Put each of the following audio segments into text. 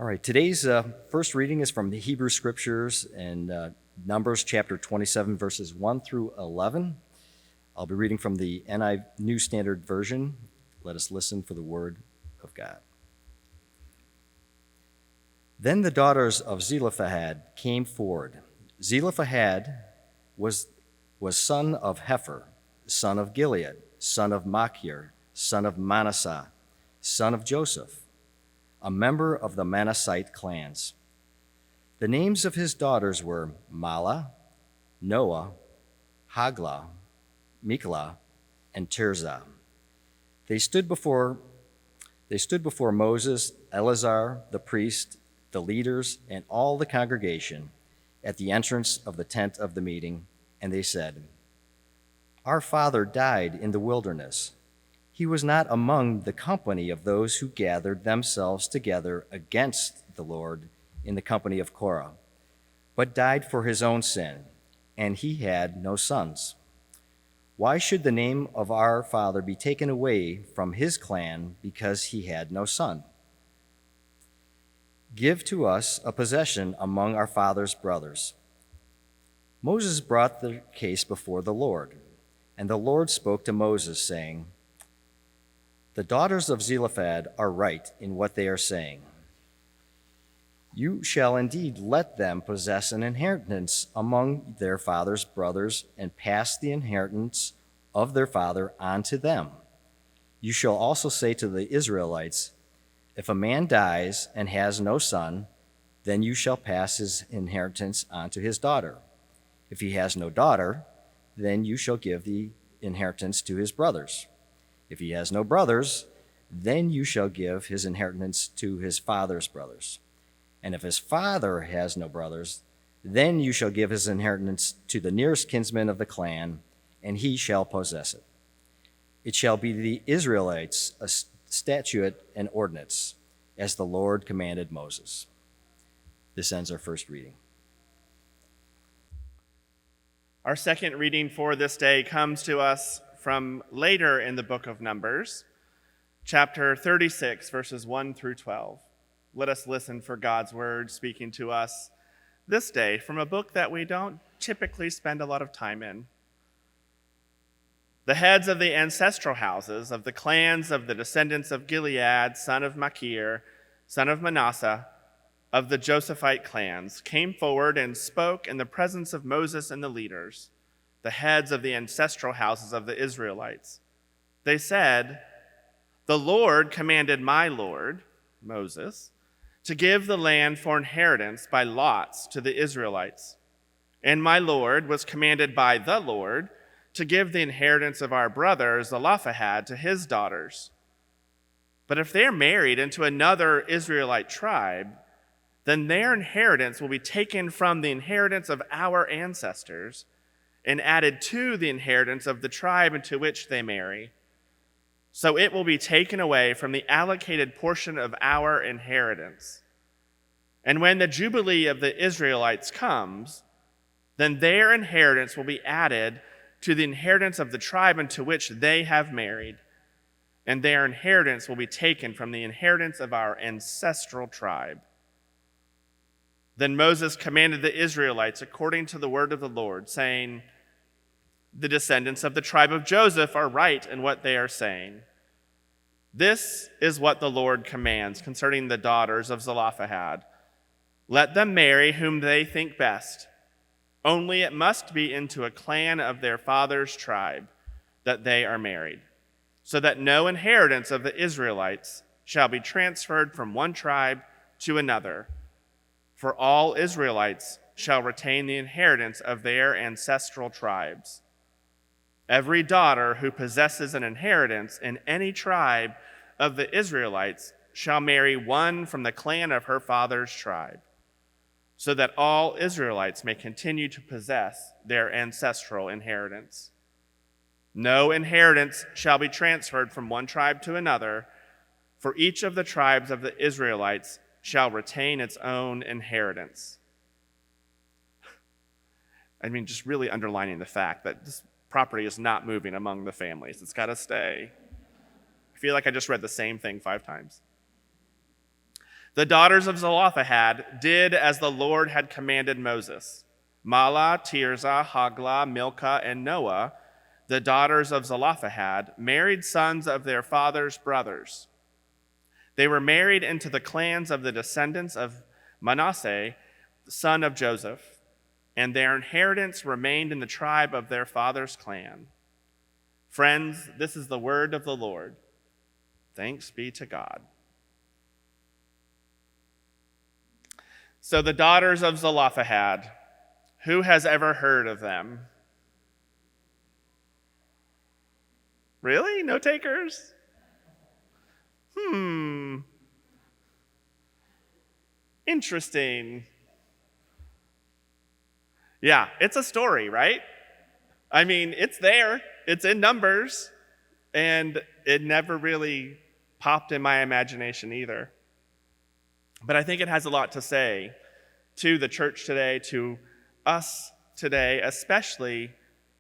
right, today's first reading is from the Hebrew Scriptures and Numbers chapter 27, verses 1 through 11. I'll be reading from the New Standard Version. Let us listen for the word of God. Then the daughters of Zelophehad came forward. Zelophehad was son of Hepher, son of Gilead, son of Machir, son of Manasseh, son of Joseph, a member of the Manassite clans. The names of his daughters were Mahlah, Noah, Haglah, Miklah, and Tirzah. They stood before Moses, Eleazar, the priest, the leaders, and all the congregation at the entrance of the tent of the meeting, and they said, "Our father died in the wilderness. He was not among the company of those who gathered themselves together against the Lord in the company of Korah, but died for his own sin, and he had no sons. Why should the name of our father be taken away from his clan because he had no son? Give to us a possession among our father's brothers." Moses brought the case before the Lord, and the Lord spoke to Moses, saying, "The daughters of Zelophehad are right in what they are saying. You shall indeed let them possess an inheritance among their father's brothers and pass the inheritance of their father on to them. You shall also say to the Israelites, if a man dies and has no son, then you shall pass his inheritance on to his daughter. If he has no daughter, then you shall give the inheritance to his brothers. If he has no brothers, then you shall give his inheritance to his father's brothers. And if his father has no brothers, then you shall give his inheritance to the nearest kinsman of the clan, and he shall possess it. It shall be the Israelites a statute and ordinance, as the Lord commanded Moses." This ends our first reading. Our second reading for this day comes to us from later in the book of Numbers, chapter 36, verses 1 through 12. Let us listen for God's word speaking to us this day from a book that we don't typically spend a lot of time in. The heads of the ancestral houses of the clans of the descendants of Gilead, son of Machir, son of Manasseh, of the Josephite clans, came forward and spoke in the presence of Moses and the leaders, the heads of the ancestral houses of the Israelites. They said, "The Lord commanded my Lord, Moses, to give the land for inheritance by lots to the Israelites. And my Lord was commanded by the Lord to give the inheritance of our brother Zelophehad to his daughters. But if they are married into another Israelite tribe, then their inheritance will be taken from the inheritance of our ancestors and added to the inheritance of the tribe into which they marry. So it will be taken away from the allocated portion of our inheritance. And when the Jubilee of the Israelites comes, then their inheritance will be added to the inheritance of the tribe into which they have married, and their inheritance will be taken from the inheritance of our ancestral tribe." Then Moses commanded the Israelites according to the word of the Lord, saying, "The descendants of the tribe of Joseph are right in what they are saying. This is what the Lord commands concerning the daughters of Zelophehad. Let them marry whom they think best. Only it must be into a clan of their father's tribe that they are married, so that no inheritance of the Israelites shall be transferred from one tribe to another. For all Israelites shall retain the inheritance of their ancestral tribes. Every daughter who possesses an inheritance in any tribe of the Israelites shall marry one from the clan of her father's tribe, so that all Israelites may continue to possess their ancestral inheritance. No inheritance shall be transferred from one tribe to another, for each of the tribes of the Israelites shall retain its own inheritance." I mean, just really underlining the fact that this property is not moving among the families. It's got to stay. I feel like I just read the same thing 5 times. The daughters of Zelophehad did as the Lord had commanded Moses. Mahlah, Tirzah, Hoglah, Milcah, and Noah, the daughters of Zelophehad, married sons of their father's brothers. They were married into the clans of the descendants of Manasseh, son of Joseph, and their inheritance remained in the tribe of their father's clan. Friends, this is the word of the Lord. Thanks be to God. So the daughters of Zelophehad, who has ever heard of them? Really? No takers? Interesting. Yeah, it's a story, right? I mean, it's there. It's in Numbers. And it never really popped in my imagination either. But I think it has a lot to say to the church today, to us today, especially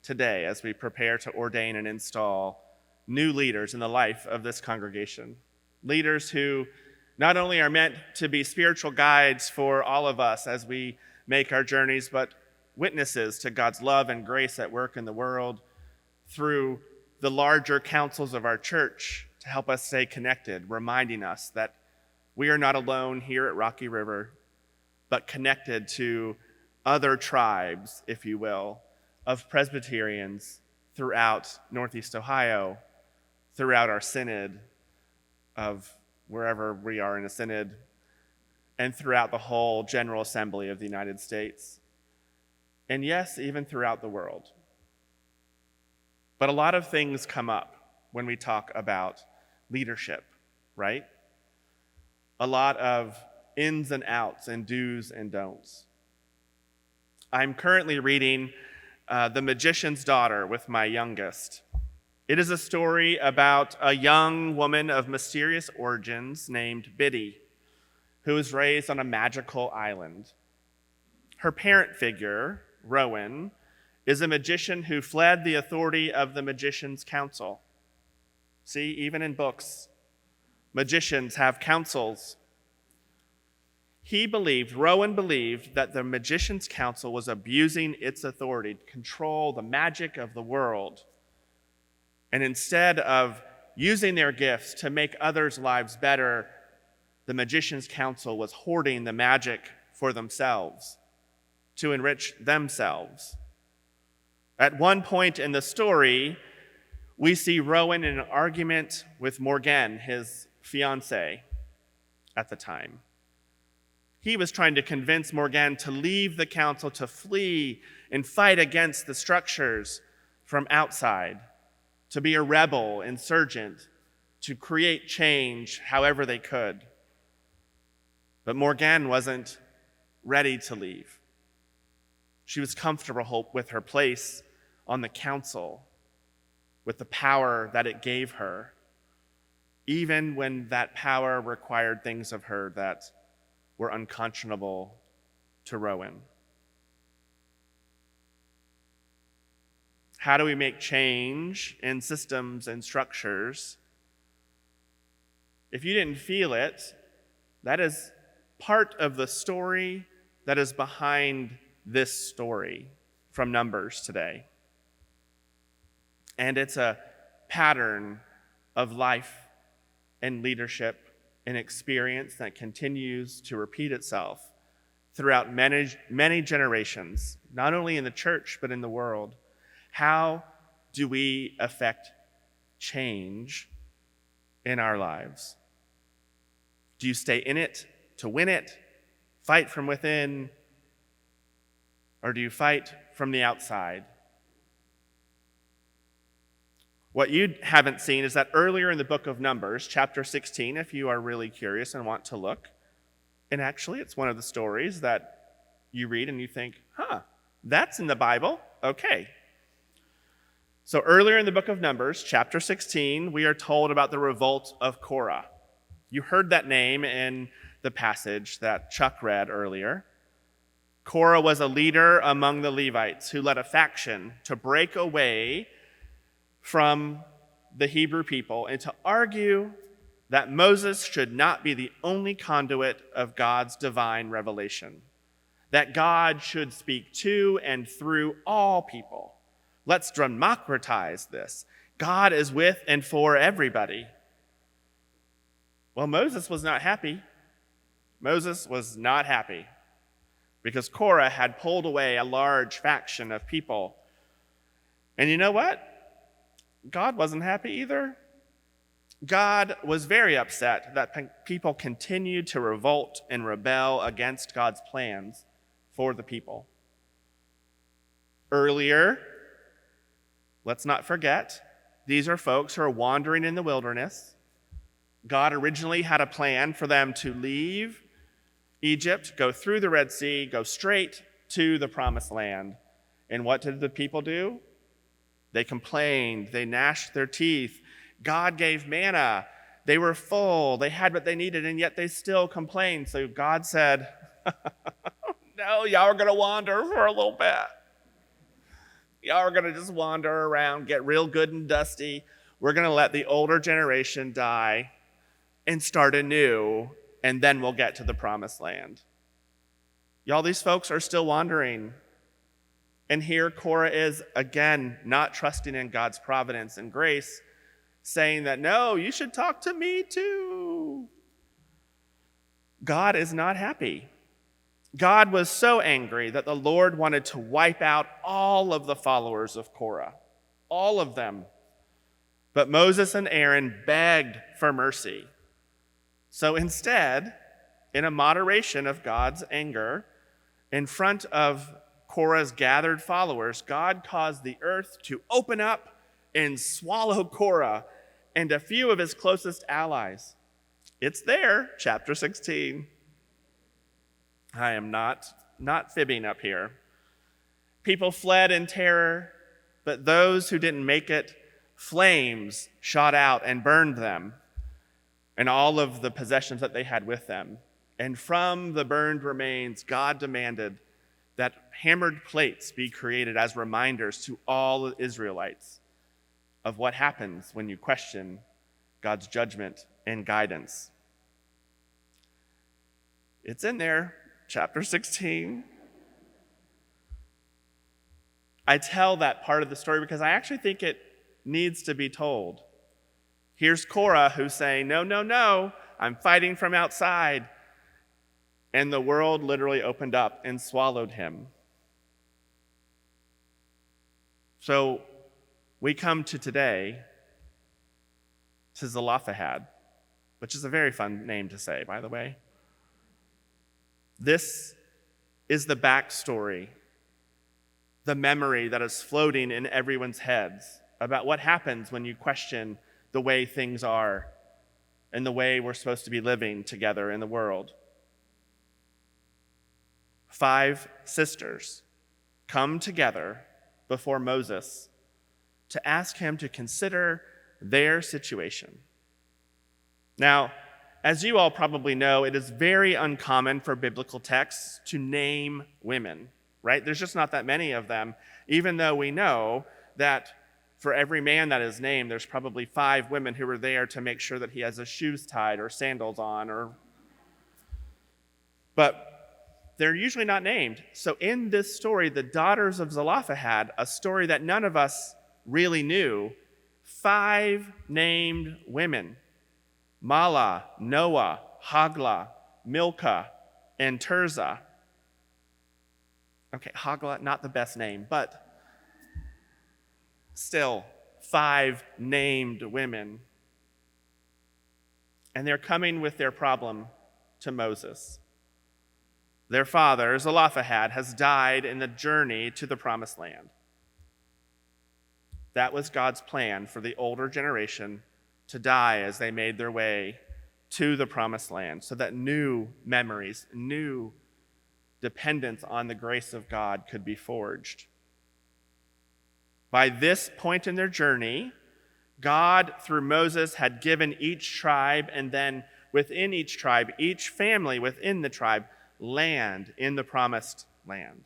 today as we prepare to ordain and install new leaders in the life of this congregation. Leaders who not only are meant to be spiritual guides for all of us as we make our journeys, but witnesses to God's love and grace at work in the world through the larger councils of our church to help us stay connected, reminding us that we are not alone here at Rocky River, but connected to other tribes, if you will, of Presbyterians throughout Northeast Ohio, throughout our synod of wherever we are in a synod, and throughout the whole General Assembly of the United States. And yes, even throughout the world. But a lot of things come up when we talk about leadership, right? A lot of ins and outs and do's and don'ts. I'm currently reading The Magician's Daughter with my youngest. It is a story about a young woman of mysterious origins named Biddy, who was raised on a magical island. Her parent figure, Rowan, is a magician who fled the authority of the Magician's Council. See, even in books, magicians have councils. Rowan believed that the Magician's Council was abusing its authority to control the magic of the world. And instead of using their gifts to make others' lives better, the Magician's Council was hoarding the magic for themselves, to enrich themselves. At one point in the story, we see Rowan in an argument with Morgan, his fiancée at the time. He was trying to convince Morgan to leave the council, to flee and fight against the structures from outside, to be a rebel, insurgent, to create change however they could. But Morgan wasn't ready to leave. She was comfortable with her place on the council, with the power that it gave her, even when that power required things of her that were unconscionable to Rowan. How do we make change in systems and structures? If you didn't feel it, that is part of the story that is behind this story from Numbers today. And it's a pattern of life and leadership and experience that continues to repeat itself throughout many generations, not only in the church, but in the world. How do we affect change in our lives? Do you stay in it to win it, fight from within, or do you fight from the outside? What you haven't seen is that earlier in the book of Numbers, chapter 16, if you are really curious and want to look, and actually it's one of the stories that you read and you think, that's in the Bible? Okay. So earlier in the book of Numbers, chapter 16, we are told about the revolt of Korah. You heard that name in the passage that Chuck read earlier. Korah was a leader among the Levites who led a faction to break away from the Hebrew people and to argue that Moses should not be the only conduit of God's divine revelation, that God should speak to and through all people. Let's democratize this. God is with and for everybody. Well, Moses was not happy. Moses was not happy because Korah had pulled away a large faction of people. And you know what? God wasn't happy either. God was very upset that people continued to revolt and rebel against God's plans for the people. Earlier, let's not forget, these are folks who are wandering in the wilderness. God originally had a plan for them to leave Egypt, go through the Red Sea, go straight to the Promised Land. And what did the people do? They complained, they gnashed their teeth. God gave manna. They were full, they had what they needed, and yet they still complained. So God said, no, y'all are going to wander for a little bit. Y'all are going to just wander around, get real good and dusty. We're going to let the older generation die and start anew, and then we'll get to the Promised Land. Y'all, these folks are still wandering. And here Korah is, again, not trusting in God's providence and grace, saying that, no, you should talk to me too. God is not happy. God was so angry that the Lord wanted to wipe out all of the followers of Korah, all of them. But Moses and Aaron begged for mercy. So instead, in a moderation of God's anger, in front of Korah's gathered followers, God caused the earth to open up and swallow Korah and a few of his closest allies. It's there, chapter 16. I am not fibbing up here. People fled in terror, but those who didn't make it, flames shot out and burned them and all of the possessions that they had with them. And from the burned remains, God demanded that hammered plates be created as reminders to all Israelites of what happens when you question God's judgment and guidance. It's in there, chapter 16. I tell that part of the story because I actually think it needs to be told. Here's Korah who's saying, no, I'm fighting from outside. And the world literally opened up and swallowed him. So we come to today to Zelophehad, which is a very fun name to say, by the way. This is the backstory, the memory that is floating in everyone's heads about what happens when you question the way things are and the way we're supposed to be living together in the world. 5 sisters come together before Moses to ask him to consider their situation. Now, as you all probably know, it is very uncommon for biblical texts to name women, right? There's just not that many of them, even though we know that for every man that is named, there's probably 5 women who are there to make sure that he has his shoes tied or sandals on, but they're usually not named. So in this story, the daughters of Zelophehad, a story that none of us really knew, 5 named women: Mahlah, Noah, Hoglah, Milcah, and Tirzah. Okay, Hoglah, not the best name, but still 5 named women. And they're coming with their problem to Moses. Their father, Zelophehad, has died in the journey to the Promised Land. That was God's plan for the older generation to die as they made their way to the Promised Land, so that new memories, new dependence on the grace of God could be forged. By this point in their journey, God, through Moses, had given each tribe, and then within each tribe, each family within the tribe, land in the Promised Land.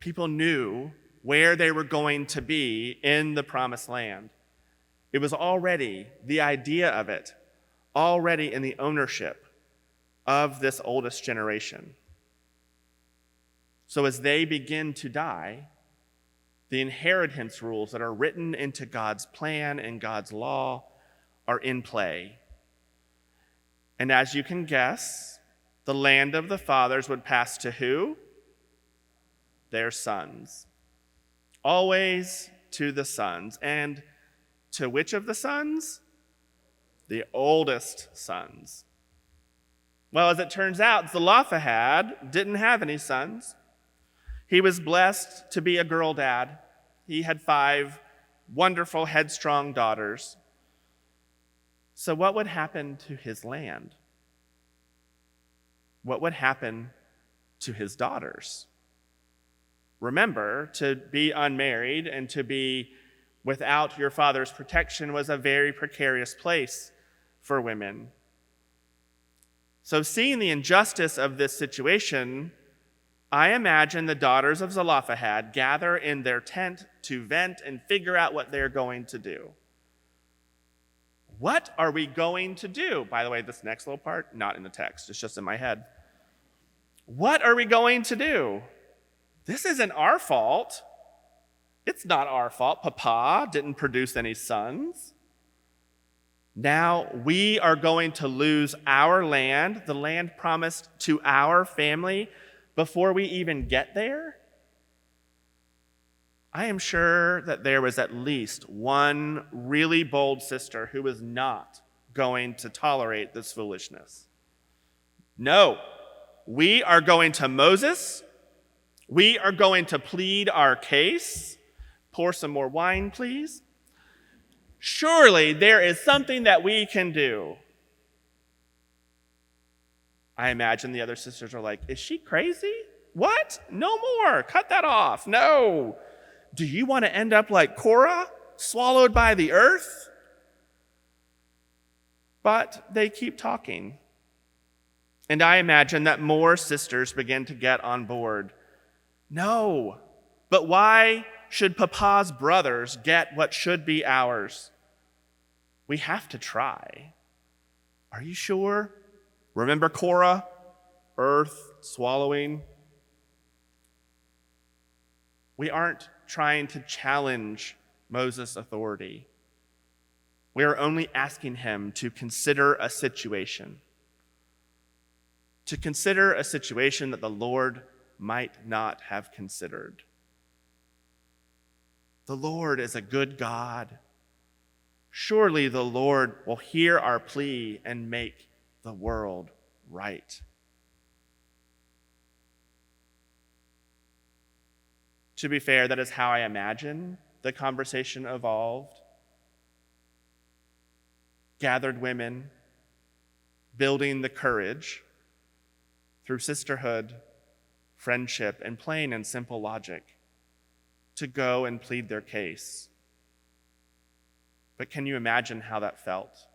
People knew where they were going to be in the Promised Land. It was already, the idea of it, already in the ownership of this oldest generation. So as they begin to die, the inheritance rules that are written into God's plan and God's law are in play. And as you can guess, the land of the fathers would pass to who? Their sons. Always to the sons. And to which of the sons? The oldest sons. Well, as it turns out, Zelophehad didn't have any sons. He was blessed to be a girl dad. He had 5 wonderful, headstrong daughters. So what would happen to his land? What would happen to his daughters? Remember, to be unmarried and to be without your father's protection was a very precarious place for women. So seeing the injustice of this situation, I imagine the daughters of Zelophehad gather in their tent to vent and figure out what they're going to do. What are we going to do? By the way, this next little part, not in the text, it's just in my head. What are we going to do? This isn't our fault. It's not our fault. Papa didn't produce any sons. Now we are going to lose our land, the land promised to our family, before we even get there? I am sure that there was at least one really bold sister who was not going to tolerate this foolishness. No, we are going to Moses. We are going to plead our case. Pour some more wine, please. Surely there is something that we can do. I imagine the other sisters are like, is she crazy? What? No more. Cut that off. No. Do you want to end up like Korah, swallowed by the earth? But they keep talking. And I imagine that more sisters begin to get on board. No. But why should Papa's brothers get what should be ours? We have to try. Are you sure? Remember Korah? Earth swallowing? We aren't trying to challenge Moses' authority. We are only asking him to consider a situation. To consider a situation that the Lord might not have considered. The Lord is a good God. Surely the Lord will hear our plea and make the world right. To be fair, that is how I imagine the conversation evolved. Gathered women building the courage through sisterhood, friendship, and plain and simple logic to go and plead their case. But can you imagine how that felt?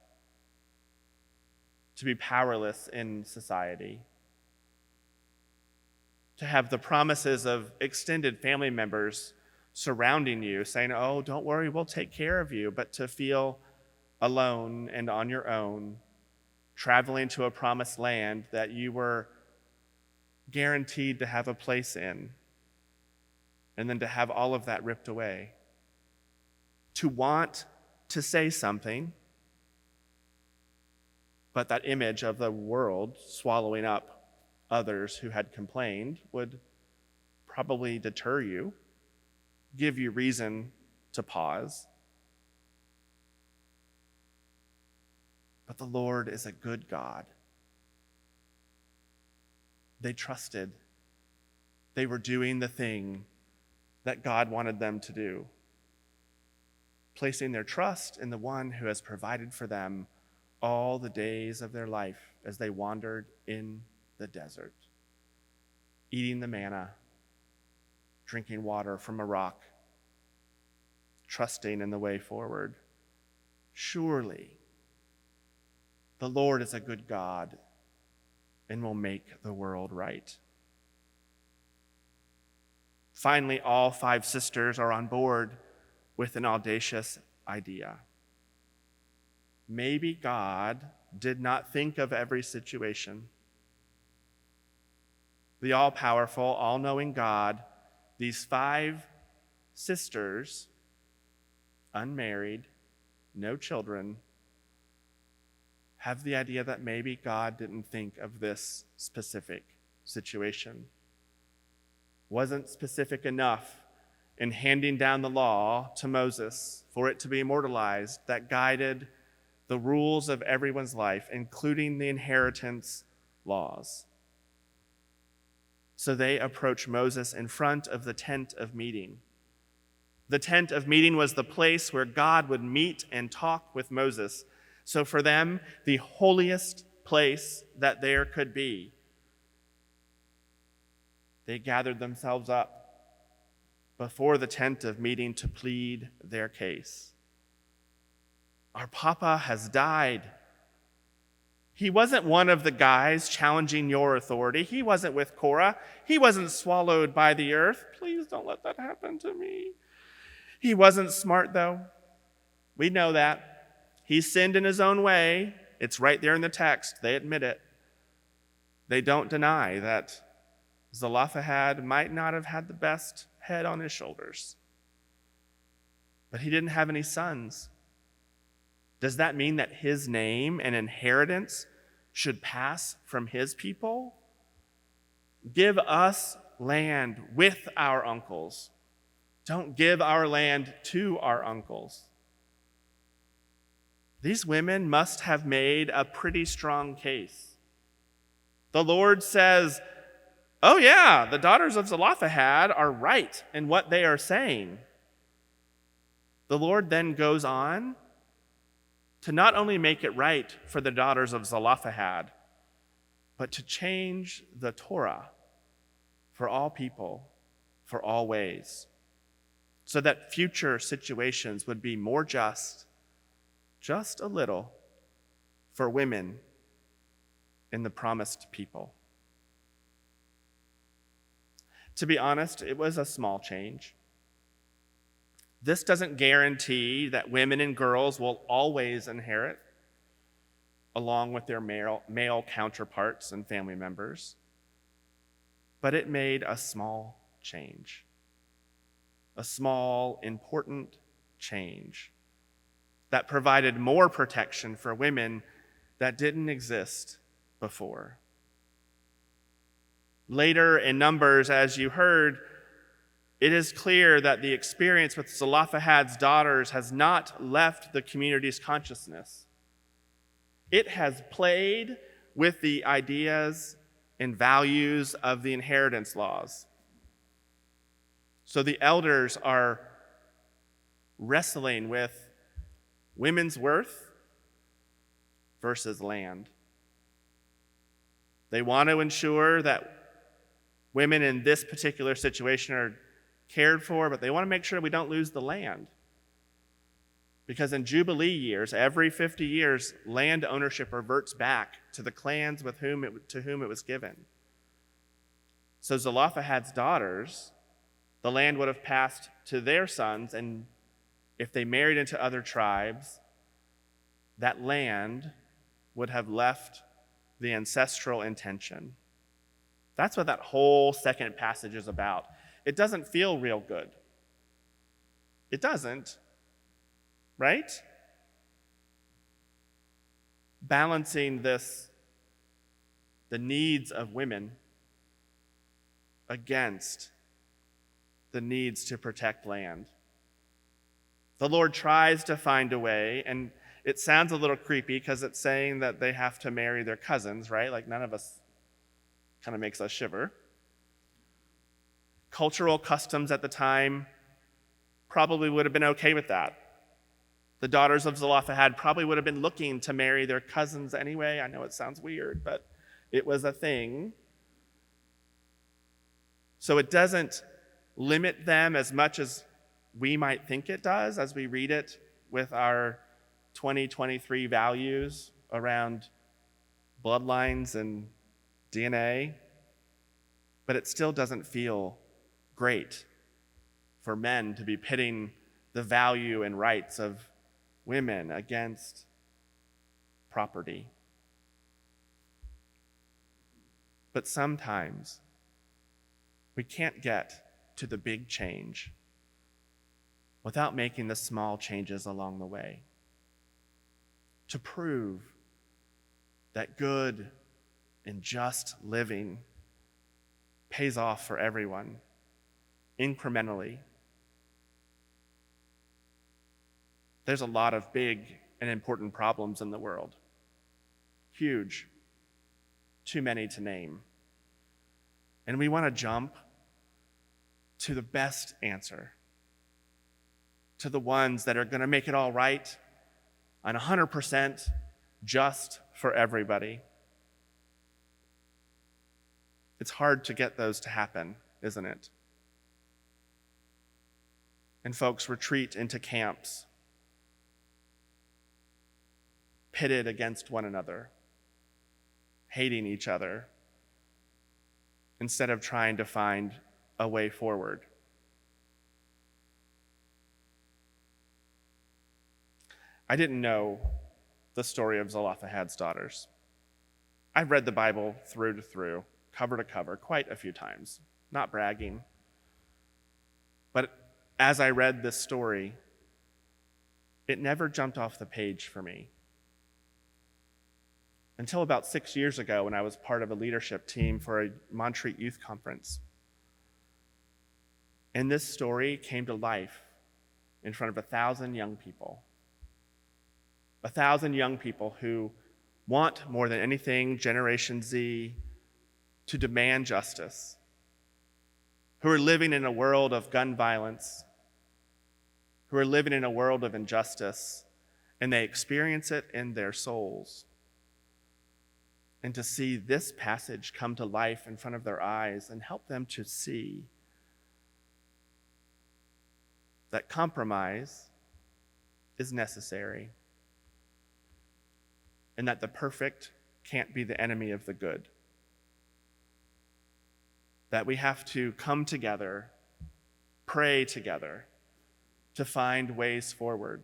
To be powerless in society. To have the promises of extended family members surrounding you, saying, oh, don't worry, we'll take care of you, but to feel alone and on your own, traveling to a promised land that you were guaranteed to have a place in, and then to have all of that ripped away. To want to say something, but that image of the world swallowing up others who had complained would probably deter you, give you reason to pause. But the Lord is a good God. They trusted. They were doing the thing that God wanted them to do, placing their trust in the one who has provided for them all the days of their life as they wandered in the desert, eating the manna, drinking water from a rock, trusting in the way forward. Surely the Lord is a good God and will make the world right. Finally, all 5 sisters are on board with an audacious idea. Maybe God did not think of every situation. The all-powerful, all-knowing God, these 5 sisters, unmarried, no children, have the idea that maybe God didn't think of this specific situation. Wasn't specific enough in handing down the law to Moses for it to be immortalized that guided the rules of everyone's life, including the inheritance laws. So they approach Moses in front of the tent of meeting. The tent of meeting was the place where God would meet and talk with Moses. So for them, the holiest place that there could be. They gathered themselves up before the tent of meeting to plead their case. Our Papa has died. He wasn't one of the guys challenging your authority. He wasn't with Korah. He wasn't swallowed by the earth. Please don't let that happen to me. He wasn't smart, though. We know that. He sinned in his own way. It's right there in the text. They admit it. They don't deny that Zelophehad might not have had the best head on his shoulders. But he didn't have any sons. Does that mean that his name and inheritance should pass from his people? Give us land with our uncles. Don't give our land to our uncles. These women must have made a pretty strong case. The Lord says, oh yeah, the daughters of Zelophehad are right in what they are saying. The Lord then goes on to not only make it right for the daughters of Zelophehad, but to change the Torah for all people, for all ways, so that future situations would be more just a little, for women in the promised people. To be honest, it was a small change. This doesn't guarantee that women and girls will always inherit along with their male counterparts and family members, but it made a small change, a small, important change that provided more protection for women that didn't exist before. Later in Numbers, as you heard, it is clear that the experience with Zelophehad's daughters has not left the community's consciousness. It has played with the ideas and values of the inheritance laws. So the elders are wrestling with women's worth versus land. They want to ensure that women in this particular situation are cared for, but they want to make sure we don't lose the land. Because in Jubilee years, every 50 years, land ownership reverts back to the clans to whom it was given. So Zelophehad's daughters, the land would have passed to their sons, and if they married into other tribes, that land would have left the ancestral intention. That's what that whole second passage is about. It doesn't feel real good. It doesn't, right? Balancing the needs of women against the needs to protect land. The Lord tries to find a way, and it sounds a little creepy because it's saying that they have to marry their cousins, right? Like none of us, kind of makes us shiver. Cultural customs at the time probably would have been okay with that. The daughters of Zelophehad probably would have been looking to marry their cousins anyway. I know it sounds weird, but it was a thing. So it doesn't limit them as much as we might think it does as we read it with our 2023 values around bloodlines and DNA. But it still doesn't feel great for men to be pitting the value and rights of women against property But sometimes we can't get to the big change without making the small changes along the way to prove that good and just living pays off for everyone incrementally. There's a lot of big and important problems in the world. Huge. Too many to name. And we want to jump to the best answer, to the ones that are going to make it all right and 100% just for everybody. It's hard to get those to happen, isn't it? And folks retreat into camps, pitted against one another, hating each other, instead of trying to find a way forward. I didn't know the story of Zelophehad's daughters. I've read the Bible through to through, cover to cover, quite a few times. Not bragging. But as I read this story, it never jumped off the page for me. Until about 6 years ago, when I was part of a leadership team for a Montreat Youth Conference. And this story came to life in front of 1,000 young people. 1,000 young people who want more than anything Generation Z to demand justice, who are living in a world of gun violence, who are living in a world of injustice, and they experience it in their souls. And to see this passage come to life in front of their eyes and help them to see that compromise is necessary and that the perfect can't be the enemy of the good. That we have to come together, pray together, to find ways forward,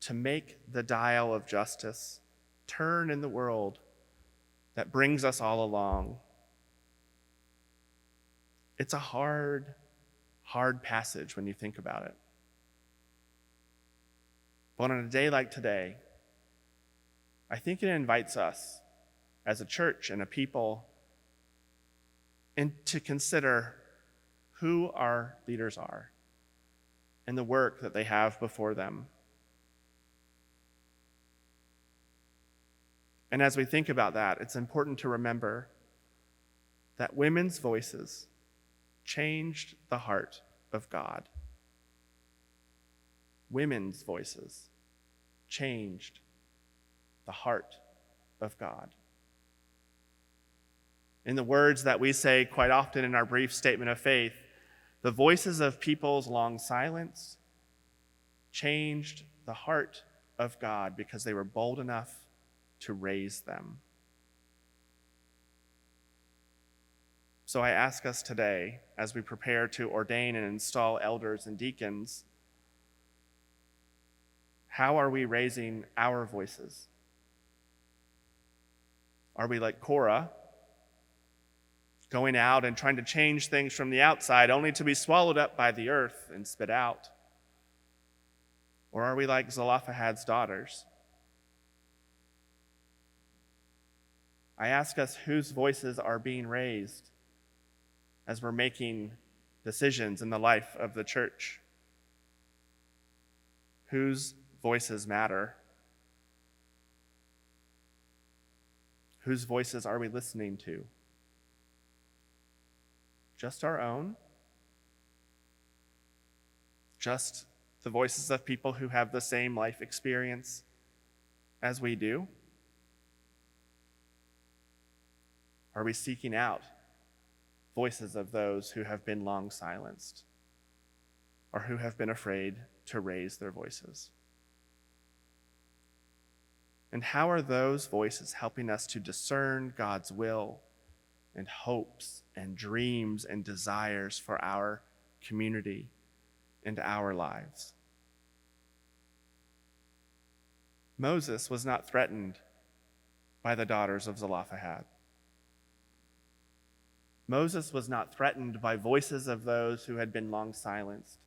to make the dial of justice turn in the world that brings us all along. It's a hard passage when you think about it. But on a day like today, I think it invites us as a church and a people and to consider who our leaders are and the work that they have before them. And as we think about that, it's important to remember that women's voices changed the heart of God. Women's voices changed the heart of God. In the words that we say quite often in our brief statement of faith, the voices of people's long silence changed the heart of God because they were bold enough to raise them. So I ask us today, as we prepare to ordain and install elders and deacons, how are we raising our voices? Are we like Korah, going out and trying to change things from the outside only to be swallowed up by the earth and spit out? Or are we like Zelophehad's daughters? I ask us whose voices are being raised as we're making decisions in the life of the church. Whose voices matter? Whose voices are we listening to? Just our own? Just the voices of people who have the same life experience as we do? Are we seeking out voices of those who have been long silenced or who have been afraid to raise their voices? And how are those voices helping us to discern God's will and hopes and dreams and desires for our community and our lives? Moses was not threatened by the daughters of Zelophehad. Moses was not threatened by voices of those who had been long silenced,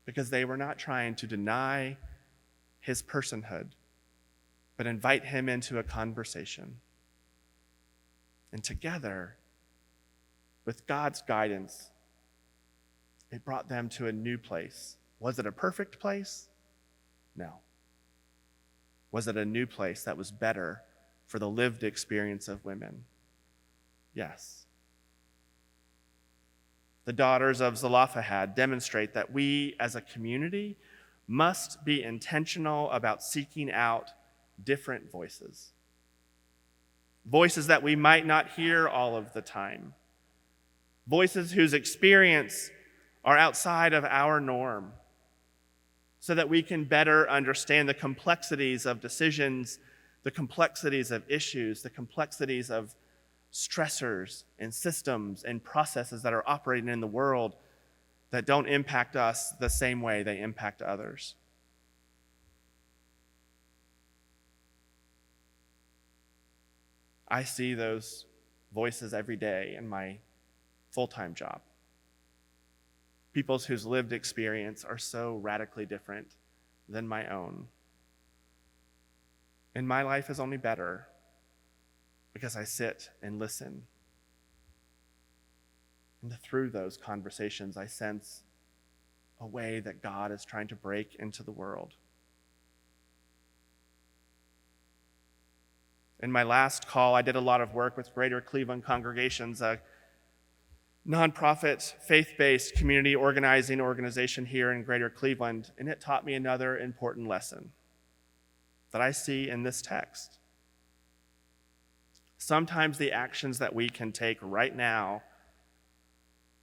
because they were not trying to deny his personhood, but invite him into a conversation. And together, with God's guidance, it brought them to a new place. Was it a perfect place? No. Was it a new place that was better for the lived experience of women? Yes. The daughters of Zelophehad demonstrate that we as a community must be intentional about seeking out different voices. Voices that we might not hear all of the time. Voices whose experience are outside of our norm, so that we can better understand the complexities of decisions, the complexities of issues, the complexities of stressors and systems and processes that are operating in the world that don't impact us the same way they impact others. I see those voices every day in my full-time job. People whose lived experience are so radically different than my own. And my life is only better because I sit and listen. And through those conversations, I sense a way that God is trying to break into the world. In my last call, I did a lot of work with Greater Cleveland Congregations, a nonprofit, faith-based community organizing organization here in Greater Cleveland, and it taught me another important lesson that I see in this text. Sometimes the actions that we can take right now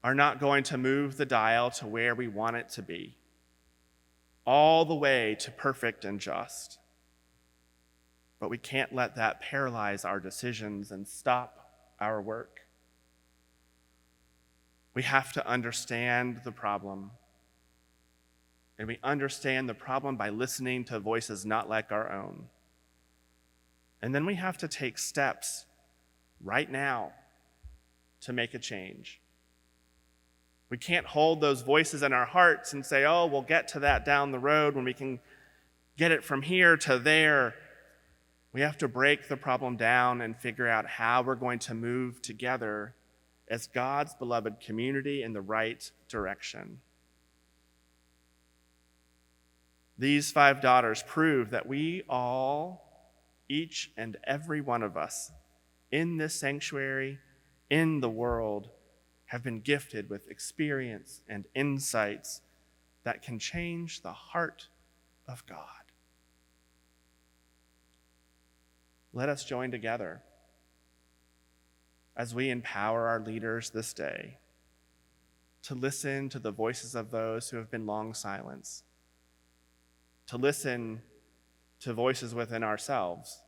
are not going to move the dial to where we want it to be, all the way to perfect and just. But we can't let that paralyze our decisions and stop our work. We have to understand the problem. And we understand the problem by listening to voices not like our own. And then we have to take steps right now to make a change. We can't hold those voices in our hearts and say, oh, we'll get to that down the road when we can get it from here to there. We have to break the problem down and figure out how we're going to move together as God's beloved community in the right direction. These 5 daughters prove that we all, each and every one of us in this sanctuary, in the world, have been gifted with experience and insights that can change the heart of God. Let us join together as we empower our leaders this day to listen to the voices of those who have been long silenced, to listen to voices within ourselves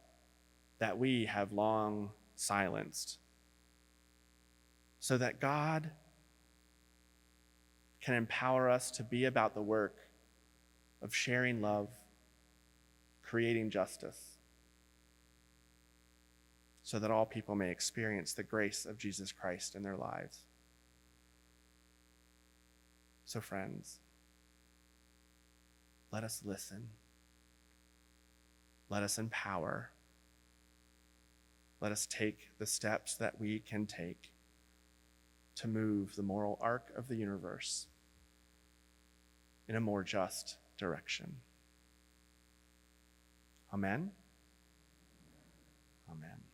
that we have long silenced, so that God can empower us to be about the work of sharing love, creating justice, so that all people may experience the grace of Jesus Christ in their lives. So friends, let us listen. Let us empower. Let us take the steps that we can take to move the moral arc of the universe in a more just direction. Amen? Amen.